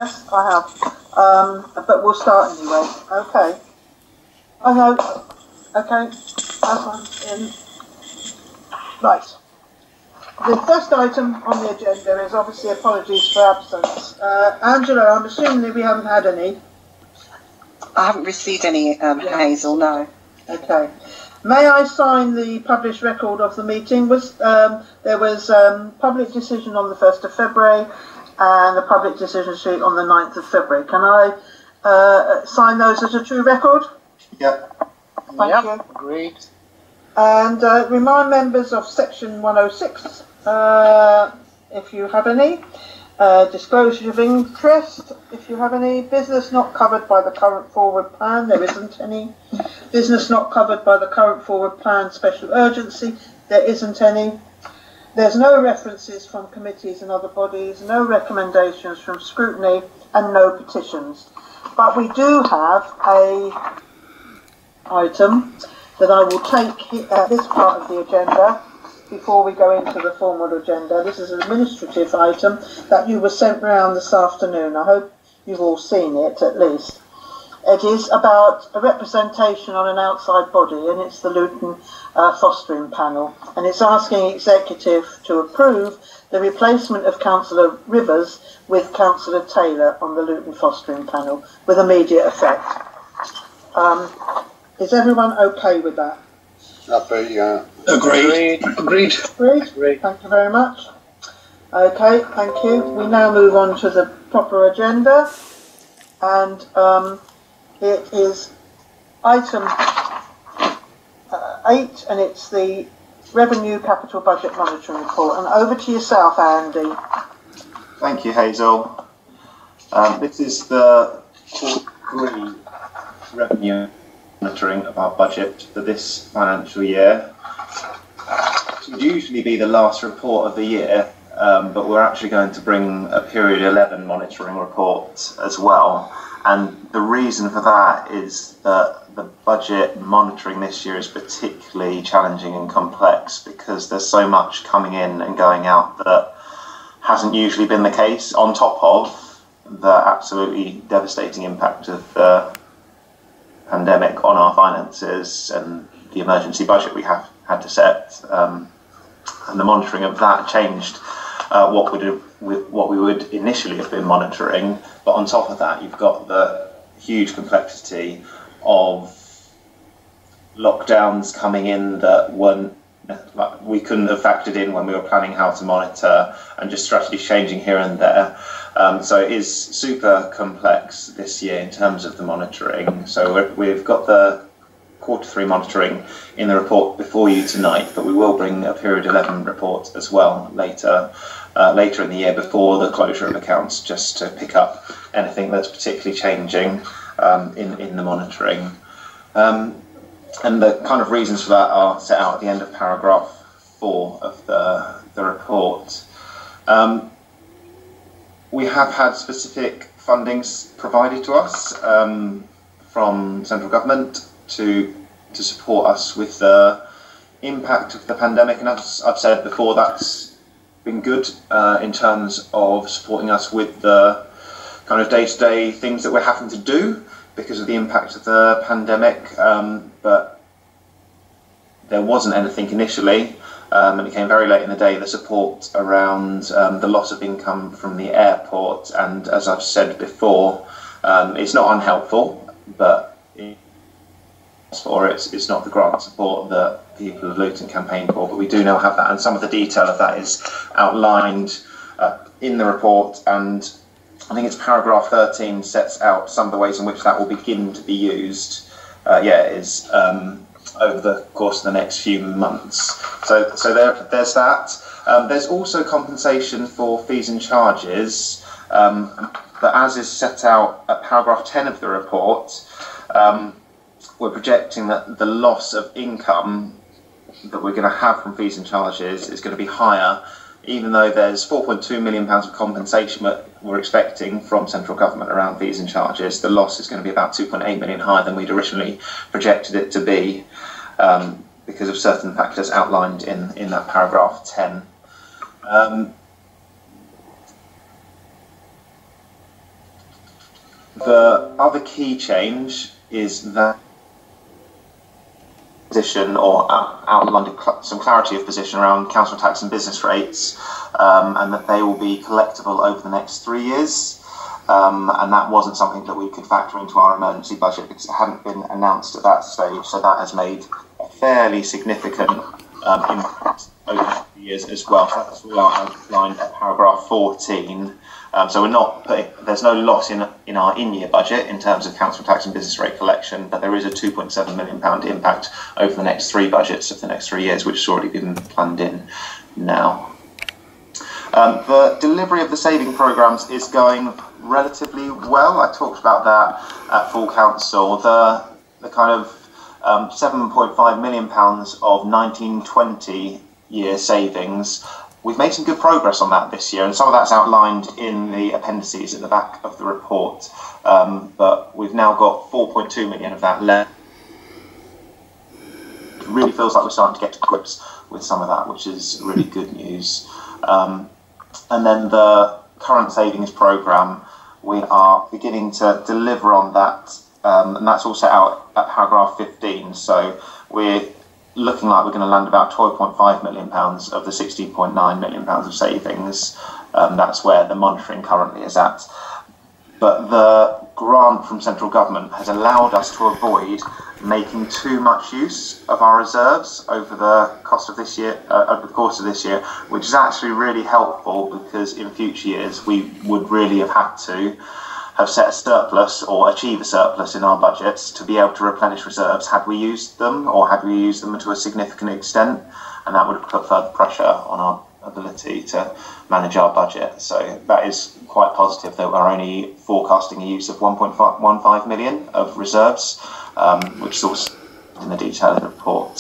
Yes, I have. But we'll start anyway. Okay. I know. Okay. That's one in. Right. The first item on the agenda is obviously apologies for absence. Angela, I'm assuming that we haven't had any. I haven't received any, Hazel, no. Okay. May I sign the published record of the meeting? There was public decision on the 1st of February and a public decision sheet on the 9th of February. Can I sign those as a true record? Yeah. Thank you. Agreed. And remind members of section 106, if you have any. Disclosure of interest, if you have any. Business not covered by the current forward plan, there isn't any. Business not covered by the current forward plan special urgency, there isn't any. There's no references from committees and other bodies, no recommendations from scrutiny, and no petitions. But we do have a item that I will take this part of the agenda before we go into the formal agenda. This is an administrative item that you were sent round this afternoon. I hope you've all seen it at least. It is about a representation on an outside body, and it's the Luton Fostering Panel, and it's asking executive to approve the replacement of Councillor Rivers with Councillor Taylor on the Luton Fostering Panel with immediate effect. Is everyone okay with that? Agreed. Agreed. Thank you very much. Okay, thank you. We now move on to the proper agenda, and it is item 8, and it's the Revenue Capital Budget Monitoring Report. And over to yourself, Andy. Thank you, Hazel. This is the quarter 3 revenue monitoring of our budget for this financial year. It would usually be the last report of the year, but we're actually going to bring a period 11 monitoring report as well. And the reason for that is that the budget monitoring this year is particularly challenging and complex because there's so much coming in and going out that hasn't usually been the case, on top of the absolutely devastating impact of the pandemic on our finances and the emergency budget we have had to set. And the monitoring of that changed what we would initially have been monitoring, but on top of that you've got the huge complexity of lockdowns coming in that we couldn't have factored in when we were planning how to monitor, and just strategies changing here and there. So it is super complex this year in terms of the monitoring. So we've got the quarter 3 monitoring in the report before you tonight, but we will bring a period 11 report as well later in the year before the closure of accounts, just to pick up anything that's particularly changing in the monitoring. And the kind of reasons for that are set out at the end of paragraph 4 of the report. We have had specific fundings provided to us from central government to support us with the impact of the pandemic, and as I've said before, that's been good in terms of supporting us with the kind of day-to-day things that we're having to do because of the impact of the pandemic, but there wasn't anything initially, and it came very late in the day, the support around the loss of income from the airport, and as I've said before, it's not unhelpful, but it's not the grant support that people of Luton campaigned for, but we do now have that, and some of the detail of that is outlined in the report, and I think it's paragraph 13 sets out some of the ways in which that will begin to be used. It is over the course of the next few months. So there's that. There's also compensation for fees and charges, but as is set out at paragraph 10 of the report, we're projecting that the loss of income that we're going to have from fees and charges is going to be higher, even though there's £4.2 million of compensation we're expecting from central government around fees and charges. The loss is going to be about 2.8 million higher than we'd originally projected it to be, because of certain factors outlined in that paragraph 10. The other key change is that position, or outlined some clarity of position around council tax and business rates, and that they will be collectible over the next 3 years. And that wasn't something that we could factor into our emergency budget because it hadn't been announced at that stage. So that has made a fairly significant impact over the years as well. So that's all outlined at paragraph 14. So we're not putting, there's no loss in our in-year budget in terms of council tax and business rate collection, but there is a £2.7 million impact over the next 3 budgets of the next 3 years, which has already been planned in now. The delivery of the saving programmes is going relatively well. I talked about that at full council. The kind of £7.5 million of 1920 year savings, we've made some good progress on that this year, and some of that's outlined in the appendices at the back of the report. But we've now got 4.2 million of that left. It really feels like we're starting to get to grips with some of that, which is really good news. And then the current savings programme, we are beginning to deliver on that, and that's all set out at paragraph 15. So we're looking like we're going to land about £12.5 million of the £16.9 million of savings. That's where the monitoring currently is at. But the grant from central government has allowed us to avoid making too much use of our reserves over the course of this year, which is actually really helpful, because in future years we would really have had to have set a surplus or achieve a surplus in our budgets to be able to replenish reserves had we used them, or had we used them to a significant extent, and that would have put further pressure on our ability to manage our budget. So that is quite positive that we're only forecasting a use of 1.15 million of reserves, which is also in the detail of the report.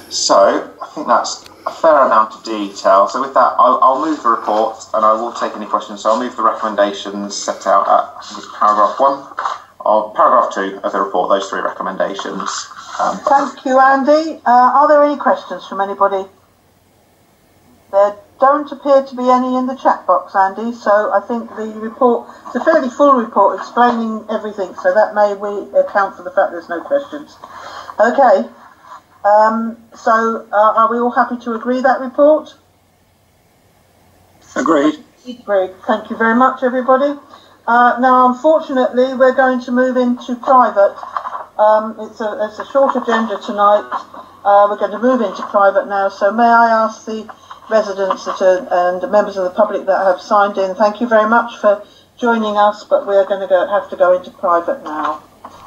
So I think that's a fair amount of detail. So with that, I'll move the report and I will take any questions. So I'll move the recommendations set out at, I think it's paragraph 1 or paragraph 2 of the report, those 3 recommendations. Thank you, Andy. Are there any questions from anybody? There don't appear to be any in the chat box, Andy, so I think the report, it's a fairly full report explaining everything, so that may account for the fact there's no questions. Okay, so are we all happy to agree that report? Agreed. Agreed. Thank you very much, everybody. Now, unfortunately, we're going to move into private. It's a short agenda tonight. We're going to move into private now, so may I ask the residents and members of the public that have signed in, thank you very much for joining us, but we're going to have to go into private now.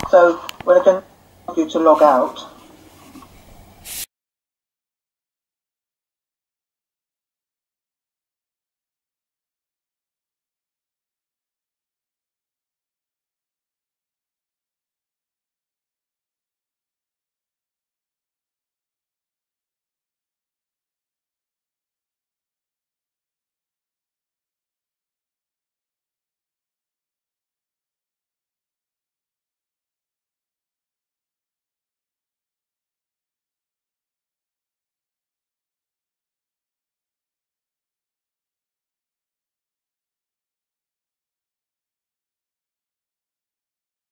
So we're going to ask you to log out.